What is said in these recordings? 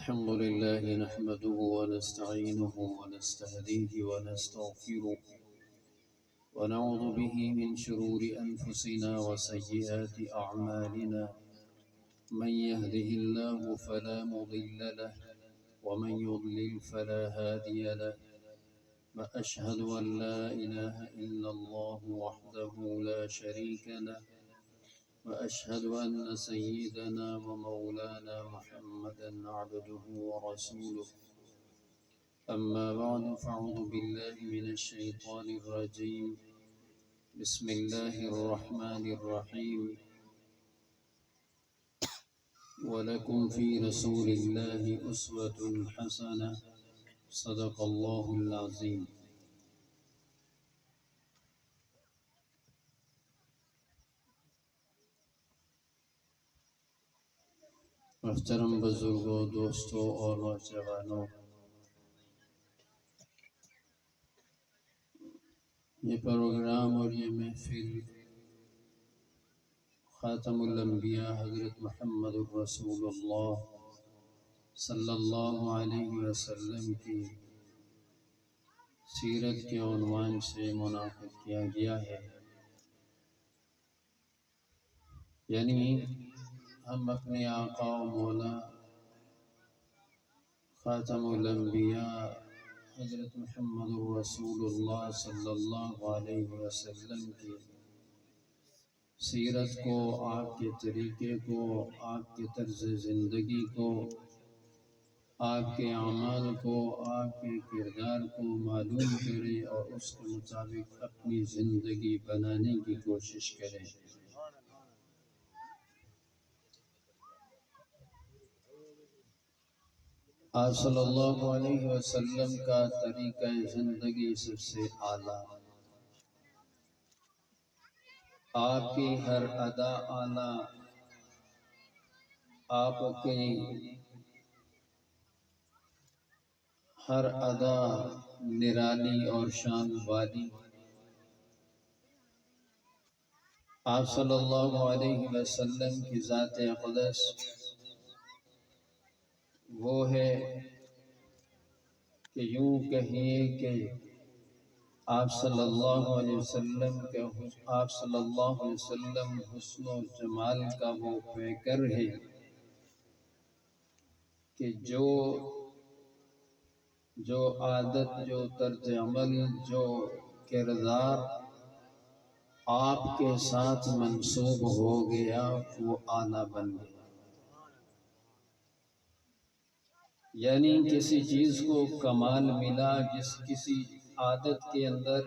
الحمد لله نحمده ونستعينه ونستهديه ونستغفره ونعوذ به من شرور أنفسنا وسيئات أعمالنا. من يهده الله فلا مضل له ومن يضلل فلا هادي له. وأشهد أن لا إله إلا الله وحده لا شريك له. وأشهد أن سيدنا ومولانا محمدا عبده ورسوله. أما بعد فأعوذ بالله من الشيطان الرجيم. بسم الله الرحمن الرحيم. ولكم في رسول الله أسوة حسنة. صدق الله العظيم. محترم بزرگوں، دوستوں اور نوجوانوں، یہ پروگرام اور یہ محفل خاتم الانبیاء حضرت محمد رسول اللہ صلی اللہ علیہ وسلم کی سیرت کے عنوان سے منعقد کیا گیا ہے. یعنی ہم اپنے آقا و مولا خاتم الانبیاء حضرت محمد رسول اللہ صلی اللہ علیہ وسلم کی سیرت کو، آپ کے طریقے کو، آپ کے طرز زندگی کو، آپ کے اعمال کو، آپ کے کردار کو معلوم کریں اور اس کے مطابق اپنی زندگی بنانے کی کوشش کریں. آپ صلی اللہ علیہ وسلم کا طریقہ زندگی سب سے اعلیٰ، آپ کی ہر ادا اعلیٰ، آپ کی ہر ادا نرالی اور شان والی. آپ صلی اللہ علیہ وسلم کی ذات اقدس وہ ہے کہ یوں کہیے کہ آپ صلی اللہ علیہ وسلم حسن و جمال کا وہ پیکر ہے کہ جو عادت، جو طرز عمل، جو کردار آپ کے ساتھ منسوب ہو گیا وہ اعلیٰ بن گیا. یعنی کسی چیز کو کمال ملا، کسی عادت کے اندر،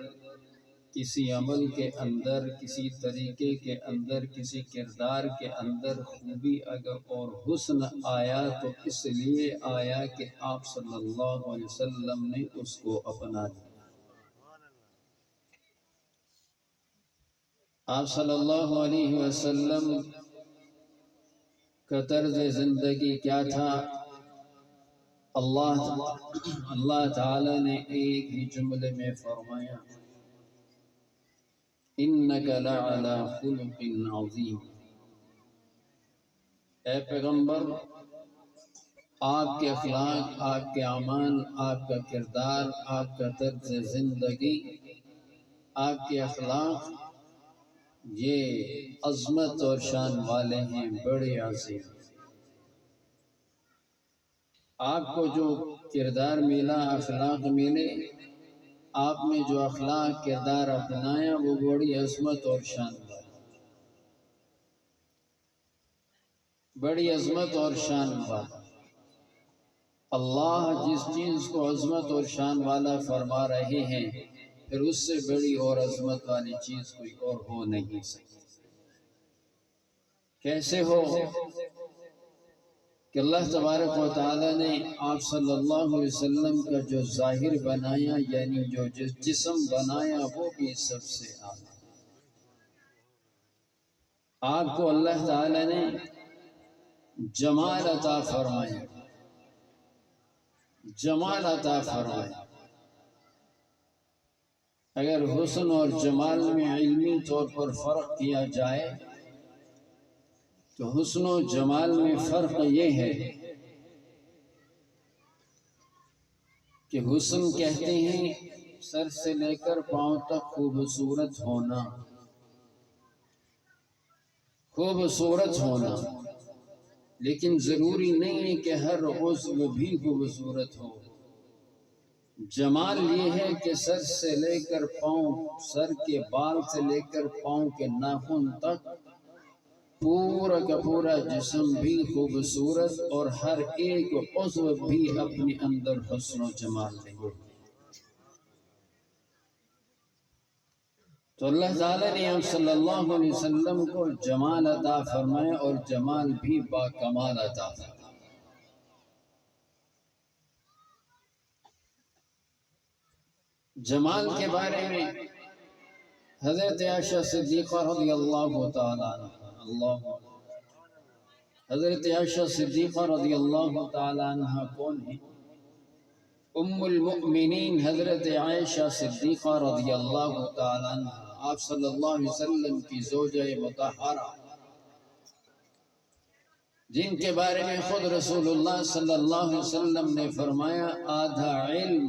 کسی عمل کے اندر، کسی طریقے کے اندر، کسی کردار کے اندر خوبی اگر اور حسن آیا تو اس لیے آیا کہ آپ صلی اللہ علیہ وسلم نے اس کو اپنا لیا. آپ صلی اللہ علیہ وسلم کا طرز زندگی کیا تھا؟ اللہ تعالی نے ایک ہی جملے میں فرمایا اِنَّكَ لَعَلَى خُلُقٍ عَظِيمٍ. اے پیغمبر، آپ کے اخلاق، آپ کے اعمال، آپ کا کردار، آپ کا طرز زندگی، آپ کے اخلاق یہ عظمت اور شان والے ہیں، بڑے عظیم. آپ کو جو کردار ملا، اخلاق ملے، آپ نے جو اخلاق کردار اپنایا وہ بڑی عظمت اور شان والا، بڑی عظمت اور شان والا. اللہ جس چیز کو عظمت اور شان والا فرما رہے ہیں پھر اس سے بڑی اور عظمت والی چیز کوئی اور ہو نہیں سکتی. کیسے ہو کہ اللہ تبارک و تعالی نے آپ صلی اللہ علیہ وسلم کا جو ظاہر بنایا، یعنی جو جسم بنایا وہ بھی سب سے اعلیٰ. آپ کو اللہ تعالی نے جمال عطا فرمایا، جمال عطا فرمایا. اگر حسن اور جمال میں علمی طور پر فرق کیا جائے تو حسن و جمال میں فرق یہ ہے کہ حسن کہتے ہیں سر سے لے کر پاؤں تک خوبصورت ہونا، خوبصورت ہونا، لیکن ضروری نہیں ہے کہ ہر عضو بھی خوبصورت ہو۔ جمال یہ ہے کہ سر سے لے کر پاؤں، سر کے بال سے لے کر پاؤں کے ناخن تک پورا کا پورا جسم بھی خوبصورت اور ہر ایک عضو بھی اپنے اندر حسن و جمال لے۔ تو اللہ تعالیٰ نے ہم صلی اللہ علیہ وسلم کو جمال عطا فرمایا اور جمال بھی با کمال عطا فرمایا۔ جمال کے بارے میں حضرت عائشہ صدیقہ رضی اللہ تعالیٰ عنہ، حضرت عائشہ صدیقہ رضی اللہ تعالیٰ عنہ کون ہیں؟ ام المؤمنین حضرت عائشہ صدیقہ رضی اللہ تعالیٰ عنہ، آپ صلی اللہ علیہ وسلم کی زوجہ مطہرہ، جن کے بارے میں خود رسول اللہ صلی اللہ علیہ وسلم نے فرمایا آدھا علم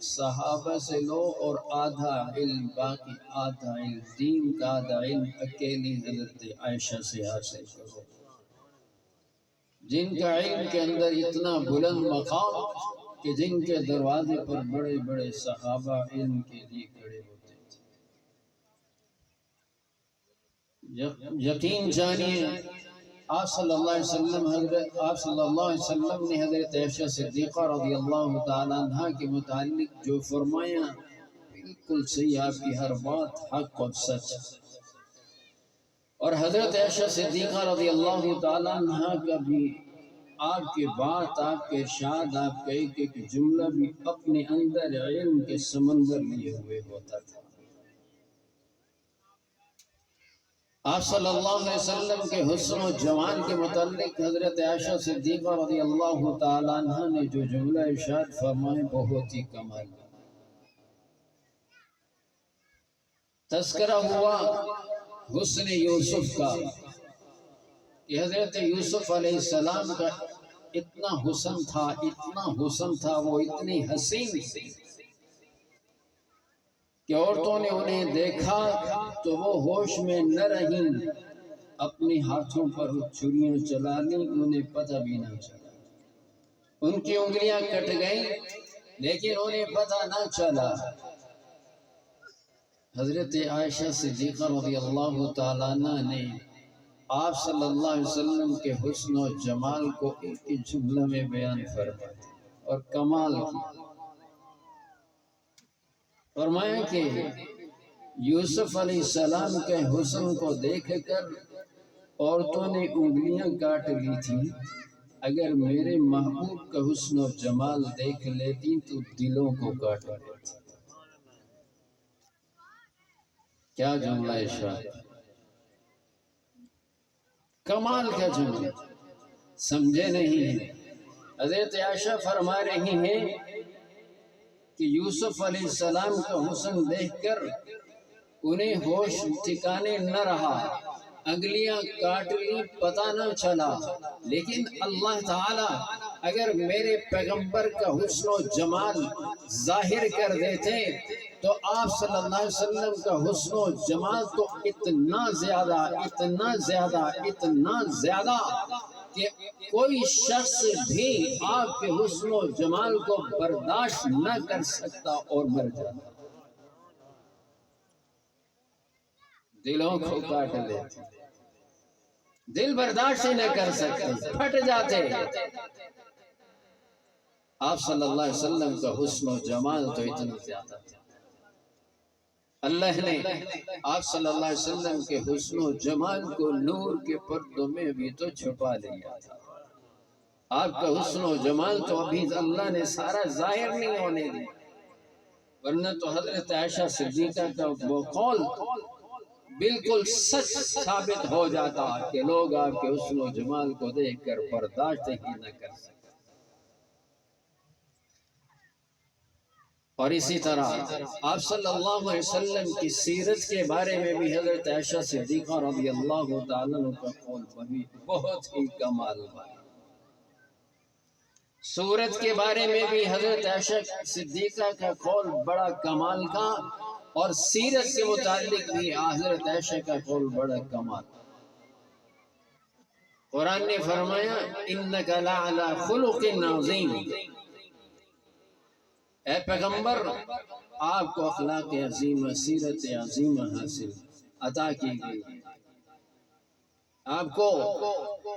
صحابہ سے لو اور آدھا علم باقی، آدھا علم دین کا آدھا علم اکیلی حضرت عائشہ سے حاصل کرو، جن کا علم کے اندر اتنا بلند مقام کہ جن کے دروازے پر بڑے بڑے صحابہ علم کے لیے کھڑے ہوتے تھے۔ یقین جانیے آپ صلی اللہ علیہ وسلم نے حضرت عائشہ صدیقہ رضی اللہ تعالیٰ عنہ کے متعلق جو فرمایا بالکل صحیح، آپ کی ہر بات حق اور سچ۔ اور حضرت عائشہ صدیقہ رضی اللہ تعالیٰ عنہ کا بھی آپ کے بات، آپ کے ارشاد، آپ کا ایک ایک جملہ بھی اپنے اندر علم کے سمندر لیے ہوئے ہوتا تھا۔ آپ صلی اللہ علیہ وسلم کے حسن و جمال کے متعلق حضرت عائشہ صدیقہ رضی اللہ تعالیٰ عنہ نے جو جملہ ارشاد فرمائے بہت ہی کمال۔ تذکرہ ہوا حسن یوسف کا کہ حضرت یوسف علیہ السلام کا اتنا حسن تھا، اتنا حسن تھا، وہ اتنی حسین تھی کہ عورتوں نے انہیں دیکھا تو وہ ہوش میں نہ رہیں، اپنے ہاتھوں پر چھریاں چلا لیں، انہیں پتہ بھی نہ چلا، ان کی انگلیاں کٹ گئیں لیکن انہیں پتہ نہ چلا۔ حضرت عائشہ صدیقہ رضی اللہ تعالیٰ عنہ نے آپ صلی اللہ علیہ وسلم کے حسن و جمال کو ایک جملہ میں بیان فرمایا اور کمال کی، فرمایا کہ یوسف علیہ السلام کے حسن کو دیکھ کر عورتوں نے انگلیاں کاٹ لی تھی، اگر میرے محبوب کا حسن و جمال دیکھ لیتی تو دلوں کو کاٹ لیتی۔ کیا جملہ ارشاد، کمال کا جملہ، سمجھے نہیں ہیں؟ حضرت عائشہ فرما رہی ہیں کہ یوسف علیہ السلام کا حسن دیکھ کر انہیں ہوش ٹھکانے نہ رہا، انگلیاں کاٹ لی، پتہ نہ چلا، لیکن اللہ تعالیٰ اگر میرے پیغمبر کا حسن و جمال ظاہر کر دیتے تو آپ صلی اللہ علیہ وسلم کا حسن و جمال تو اتنا زیادہ، اتنا زیادہ، اتنا زیادہ کہ کوئی شخص بھی آپ کے حسن و جمال کو برداشت نہ کر سکتا اور مر جاتا، دلوں کو کاٹ لیتے، دل برداشت ہی نہ کر سکتے، پھٹ جاتے۔ آپ صلی اللہ علیہ وسلم کا حسن و جمال تو اتنا زیادہ تھا، اللہ نے آپ صلی اللہ علیہ وسلم کے حسن و جمال کو نور کے پردوں میں بھی تو چھپا لیا تھا۔ آپ کا حسن و جمال تو ابھی اللہ نے سارا ظاہر نہیں ہونے دیا، ورنہ تو حضرت عائشہ صدیقہ کا وہ قول بالکل سچ ثابت ہو جاتا کہ لوگ آپ کے حسن و جمال کو دیکھ کر برداشت ہی نہ کر سکتے۔ اور اسی طرح آپ صلی اللہ علیہ وسلم کی سیرت کے بارے میں بھی حضرت عائشہ صدیقہ رضی اللہ تعالیٰ عنہ کا قول بہت ہی کمال ہے۔ صورت کے بارے میں بھی حضرت عائشہ صدیقہ کا قول بڑا کمال کا، اور سیرت کے متعلق بھی حضرت عائشہ کا قول بڑا کمال۔ قرآن نے فرمایا انک لعلی خلق عظیم، اے پیغمبر آپ کو اخلاق عظیم، سیرت عظیم حاصل عطا کی گئی، آپ کو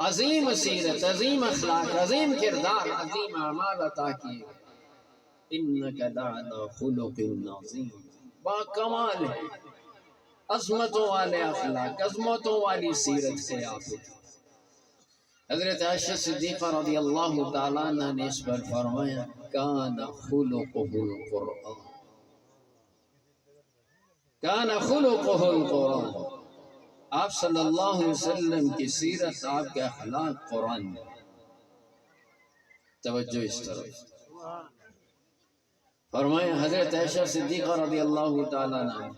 عظیم سیرت، عظیم اخلاق، عظیم کردار، عظیم اعمال عطا کیے گئے۔ انک لعلی خلق عظیم، با کمال ہے، عظمتوں والے اخلاق، عظمتوں والی سیرت سے آپ اٹھے۔ حضرت عائشہ صدیقہ رضی اللہ تعالیٰ عنہ نے اس پر فرمایا کان خلقہ القرآن، کان خلقہ القرآن، آپ صلی اللہ علیہ وسلم کی سیرت، آپ کے اخلاق قرآن میں۔ توجہ اس طرف فرمایا حضرت عائشہ صدیقہ رضی اللہ تعالیٰ عنہ،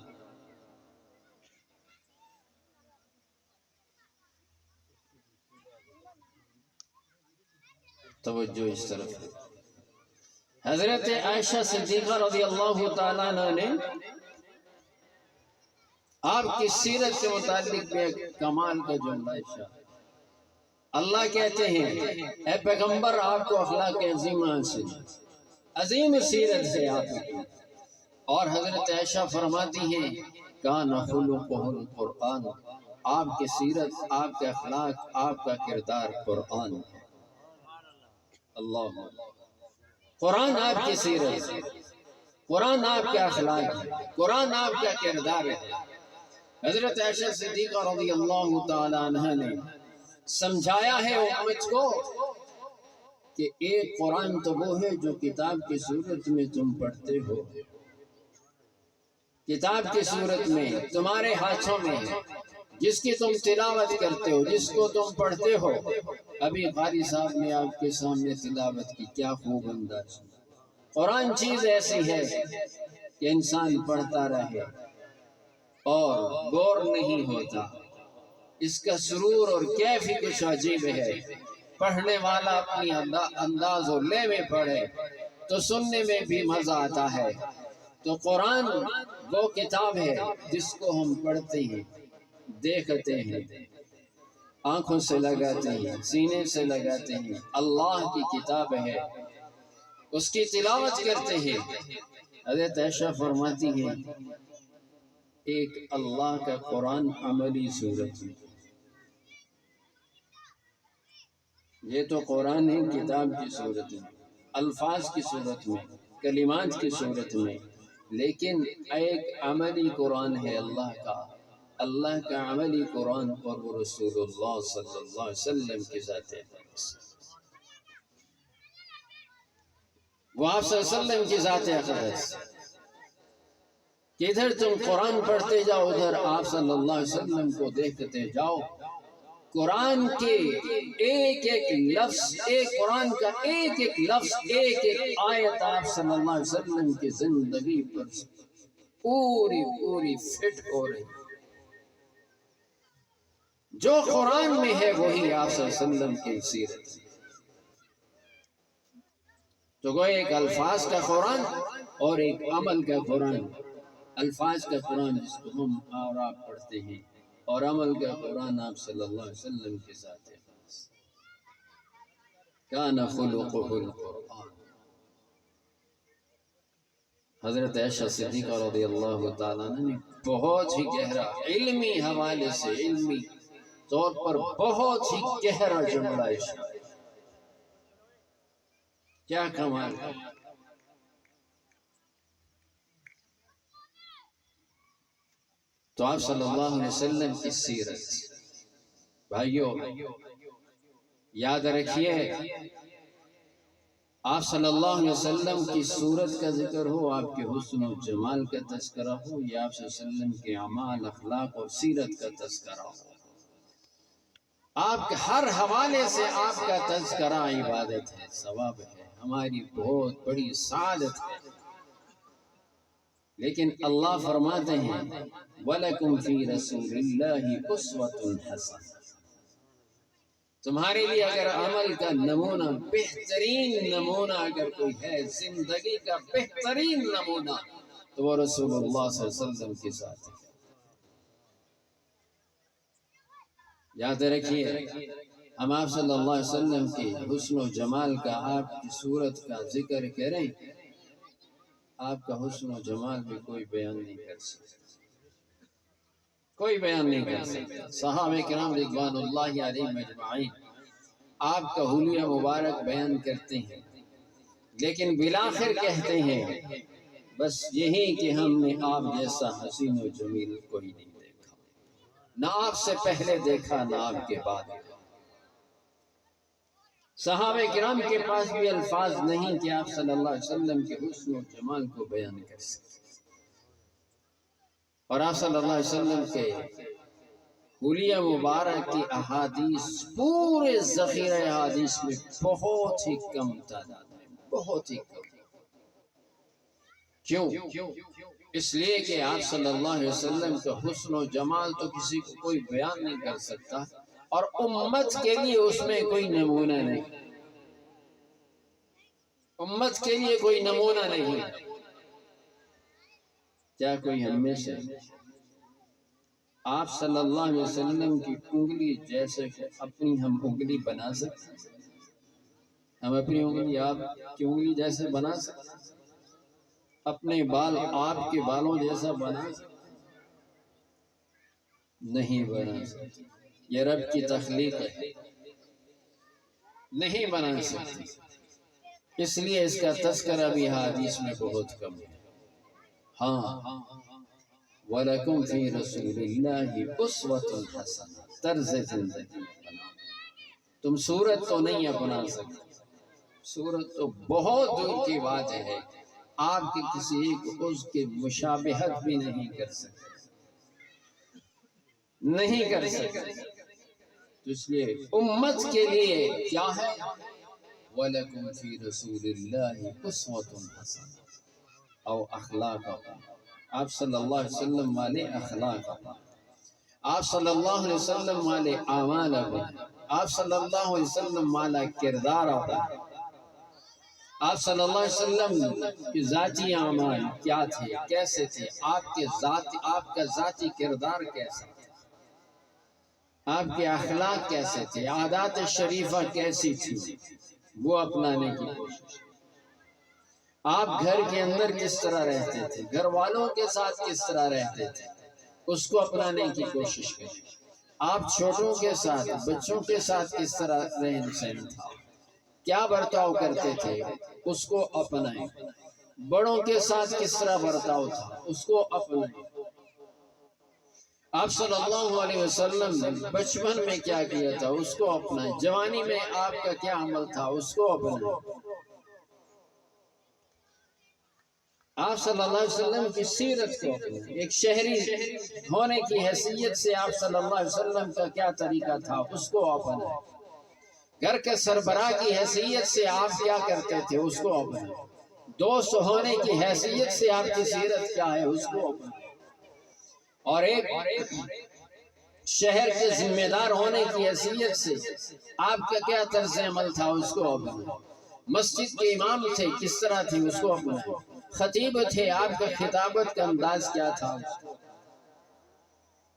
توجہ اس طرف، حضرت عائشہ صدیقہ رضی اللہ تعالیٰ عنہ نے آپ کی سیرت کے متعلق بھی کمال کا جملہ ارشاد۔ اللہ کہتے ہیں اے پیغمبر آپ کو اخلاق عظیم حاصل، عظیم سیرت سے آپ کی، اور حضرت عائشہ فرماتی ہیں کان خلقہ القرآن، آپ کی سیرت، آپ کے اخلاق، آپ کا کردار قرآن ہے۔ اللہ، قرآن آپ کی سیرت ہے، قرآن آپ کے اخلاق ہے، قرآن آپ کا کردار ہے۔ حضرت عائشہ صدیقہ رضی اللہ تعالی عنہ نے سمجھایا ہے امت کو کہ ایک قرآن تو وہ ہے جو کتاب کی صورت میں تم پڑھتے ہو، کتاب کی صورت میں تمہارے ہاتھوں میں ہے، جس کی تم تلاوت کرتے ہو، جس کو تم پڑھتے ہو۔ ابھی قاری صاحب نے آپ کے سامنے تلاوت کی، کیا خوب انداز۔ قرآن چیز ایسی ہے کہ انسان پڑھتا رہے اور بور نہیں ہوتا، اس کا سرور اور کیف ہی کچھ عجیب ہے۔ پڑھنے والا اپنی انداز اور لے میں پڑھے تو سننے میں بھی مزہ آتا ہے۔ تو قرآن وہ کتاب ہے جس کو ہم پڑھتے ہیں، دیکھتے ہیں، آنکھوں سے لگاتے ہیں، سینے سے لگاتے ہیں، اللہ کی کتاب ہے، اس کی تلاوت کرتے ہیں۔ حضرت عائشہ فرماتی ہیں ایک اللہ کا قرآن عملی صورت میں، یہ تو قرآن ہے کتاب کی صورت میں، الفاظ کی صورت میں، کلمات کی صورت میں، لیکن ایک عملی قرآن ہے اللہ کا عملی قرآن، اور وہ رسول اللہ صلی اللہ علیہ وسلم کی ذات اقدس، وہ آپ صلی اللہ علیہ وسلم کی ذات اقدس۔ کدھر تم قرآن پڑھتے جاؤ ادھر آپ صلی اللہ علیہ وسلم کو دیکھتے جاؤ۔ قرآن کے ایک ایک لفظ، قرآن کا ایک ایک لفظ، ایک ایک آیت آپ صلی اللہ علیہ وسلم کی زندگی پر پوری فٹ ہو رہی۔ جو قرآن میں ہے وہی آپ صلی اللہ علیہ وسلم کی سیرت ہے۔ تو گویا ایک الفاظ کا قرآن اور ایک عمل کا قرآن۔ الفاظ کا قرآن جس کو ہم اور آپ پڑھتے ہیں، اور عمل کا قرآن آپ صلی اللہ علیہ وسلم کے ذات ہے۔ کان خلقہ القرآن۔ حضرت عائشہ صدیقہ رضی اللہ تعالیٰ عنہ نے بہت ہی گہرا، علمی حوالے سے، علمی طور پر بہت ہی گہرا جملہ ارشاد۔ کیا کمال ہے۔ تو آپ صلی اللہ علیہ وسلم کی سیرت، بھائیو یاد رکھیے، آپ صلی اللہ علیہ وسلم کی صورت کا ذکر ہو، آپ کے حسن و جمال کا تذکرہ ہو، یا آپ صلی اللہ علیہ وسلم کے اعمال، اخلاق اور سیرت کا تذکرہ ہو، آپ کے ہر حوالے سے آپ کا تذکرہ عبادت ہے، ثواب ہے، ہماری بہت بڑی سعادت ہے۔ لیکن اللہ فرماتے ہیں وَلَكُمْ فِي رَسُولِ اللَّهِ أُسْوَةٌ حَسَنَةٌ، تمہارے لیے اگر عمل کا نمونہ، بہترین نمونہ اگر کوئی ہے، زندگی کا بہترین نمونہ، تو وہ رسول اللہ صلی اللہ علیہ وسلم کے ساتھ ہے۔ یاد رکھیے، ہم آپ صلی اللہ علیہ وسلم کے حسن و جمال کا، آپ کی صورت کا ذکر کریں، آپ کا حسن و جمال بھی کوئی بیان نہیں کر سکتا، کوئی بیان نہیں کر سکتا۔ صحابہ کرام رضوان اللہ علیہم اجمعین آپ کا حلیہ مبارک بیان کرتے ہیں، لیکن بالآخر کہتے ہیں بس یہی کہ ہم نے آپ جیسا حسین و جمیل کوئی نہیں دیکھا، نہ آپ سے پہلے دیکھا نہ آپ کے بعد۔ صحابہ کرام کے پاس بھی الفاظ نہیں کہ آپ صلی اللہ علیہ وسلم کے حسن و جمال کو بیان کر سکیں، اور آپ صلی اللہ علیہ وسلم کے حلیہ مبارک کی احادیث پورے ذخیرہ احادیث میں بہت ہی کم تعداد میں، بہت ہی کم۔ کیوں؟ اس لیے کہ آپ صلی اللہ علیہ وسلم کا حسن و جمال تو کسی کو کوئی بیان نہیں کر سکتا، اور امت کے لیے اس میں کوئی نمونہ نہیں، امت کے لیے کوئی نمونہ نہیں۔ کیا کوئی ہم میں سے آپ صلی اللہ علیہ وسلم کی انگلی جیسے کہ اپنی ہم انگلی بنا سکتے ہیں؟ ہم اپنی انگلی آپ کی انگلی جیسے بنا سکتے ہیں؟ اپنے بال آپ کے بالوں جیسا بنا سکتے ہیں؟ نہیں بنا سکتے، یہ رب کی تخلیق ہے، نہیں بنا سکتے۔ اس لیے اس کا تذکرہ بھی حدیث میں بہت کم ہے۔ ہاں، وَلَكُمْ فِي رَسُولِ اللَّهِ أُسْوَةٌ حَسَنَةٌ، طرز زندگی تم صورت تو نہیں اپنا سکتے، صورت تو بہت دور کی بات ہے، آپ کے کسی ایک عضو کی مشابہت بھی نہیں کر سکتے، نہیں کر سکتے۔ تو اس لیے امت کے لیے کیا ہے؟ وَلَكُمْ فِي رَسُولِ اللَّهِ أُسْوَةٌ حَسَنَةٌ، او اخلاق، آپ صلی اللہ علیہ وسلم والے اخلاق، آپ صلی اللہ علیہ وسلم والے اعمال، آپ صلی اللہ علیہ وسلم والا کردار، آپ صلی اللہ علیہ وسلم کی ذاتی اعمال کیا تھے، کیسے تھے، آپ کا ذاتی کردار کیسا تھا، آپ کے اخلاق کیسے تھے، عادات شریفہ کیسی تھی، وہ اپنانے کی کوشش۔ آپ گھر کے اندر کس طرح رہتے تھے، گھر والوں کے ساتھ کس طرح رہتے تھے، اس کو اپنانے کی کوشش کریں۔ آپ چھوٹوں کے ساتھ، بچوں کے ساتھ کس طرح رہن سہن تھا، کیا برتاؤ کرتے تھے، اس کو اپنائیں۔ بڑوں کے ساتھ کس طرح برتاؤ تھا، اس کو اپنائیں۔ آپ صلی اللہ علیہ وسلم نے بچپن میں کیا کیا تھا، اس کو اپنائیں۔ جوانی میں آپ کا کیا عمل تھا، اس کو اپنائیں۔ آپ صلی اللہ علیہ وسلم کی سیرت کو اپنائیں۔ ایک شہری ہونے کی حیثیت سے آپ صلی اللہ علیہ وسلم کا کیا طریقہ تھا، اس کو اپنائیں۔ گھر کے سربراہ کی حیثیت سے آپ کیا کرتے تھے، اس کو اپنائیں۔ دوست ہونے کی حیثیت سے آپ کی سیرت کیا ہے، اس کو اپنائیں۔ اور ایک شہر کے ذمہ دار ہونے کی حیثیت سے آپ کا کیا طرز عمل تھا، اس کو اپنائیں۔ مسجد کے امام تھے، کس طرح تھی، اس کو اپنائیں۔ خطیب تھے، آپ کا خطابت کا انداز کیا تھا۔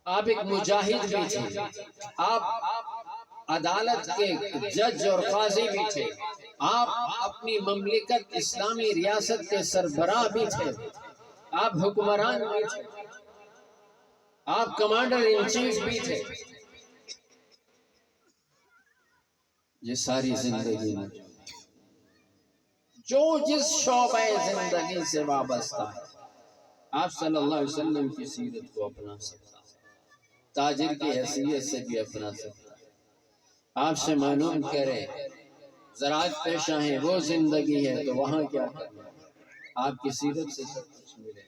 آپ ایک مجاہد بھی تھے، آپ عدالت کے جج اور قاضی بھی تھے، آپ اپنی مملکت اسلامی ریاست کے سربراہ بھی تھے، آپ حکمران بھی تھے، آپ کمانڈر ان چیف بھی تھے۔ یہ ساری زندگی میں جو جس شعبہ زندگی سے وابستہ ہے، آپ صلی اللہ علیہ وسلم کی سیرت کو اپنا سکتا ہے، تاجر کی حیثیت سے بھی اپنا سکتا ہے۔ آپ سے معلوم کرے زراعت پیشہ ہے، وہ زندگی ہے، تو وہاں کیا کرنا، آپ کی سیرت سے سب کچھ ملے۔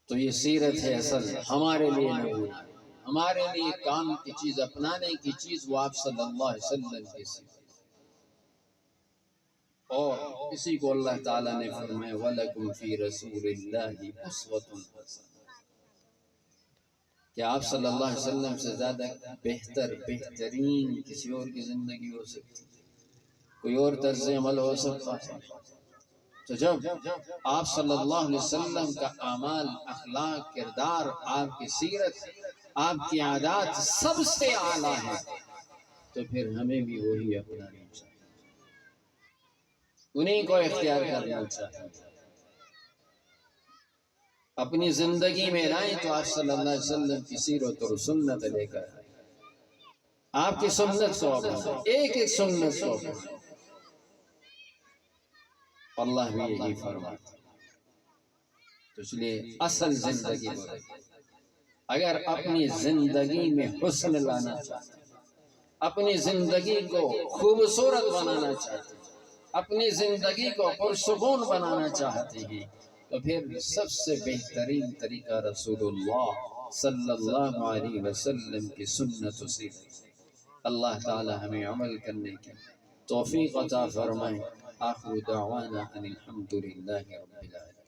تو یہ سیرت ہے اصل ہمارے لیے نمونہ، ہمارے لیے کام کی چیز، اپنانے کی چیز، وہ آپ صلی اللہ علیہ وسلم کی سیرت۔ اور اسی کو اللہ تعالیٰ نے فرمایا وَلَكُمْ فِي رَسُولِ اللَّهِ أُسْوَةٌ حَسَنَةٌ۔ کہ آپ صلی اللہ علیہ وسلم سے زیادہ بہترین کسی اور کی زندگی ہو سکتی، کوئی اور طرز عمل ہو سکتا ہے؟ تو جب آپ صلی اللہ علیہ وسلم کا اعمال، اخلاق، کردار، آپ کی سیرت، آپ کی عادات سب سے اعلیٰ ہے، تو پھر ہمیں بھی وہی اپنانی چاہیے، انہیں کو اختیار کرنا چاہیے، اپنی زندگی میں لائیں تو آپ صلی اللہ علیہ وسلم کی سیرت اور سنت لے کر آئیں، آپ کی سنت کو اپنائیں، ایک ایک سنت کو اپنائیں۔ اللہ بھی یہی فرماتا ہے، تو اس لیے اصل زندگی بولے، اگر اپنی زندگی میں حسن لانا چاہتے ہیں، اپنی زندگی کو خوبصورت بنانا چاہتے ہیں، اپنی زندگی کو پرسکون بنانا چاہتے ہیں، تو پھر سب سے بہترین طریقہ رسول اللہ صلی اللہ علیہ وسلم کی سنت و سیرت۔ اللہ تعالی ہمیں عمل کرنے کی توفیق عطا فرمائے۔ آخر دعوانا ان الحمد للہ رب العالمین۔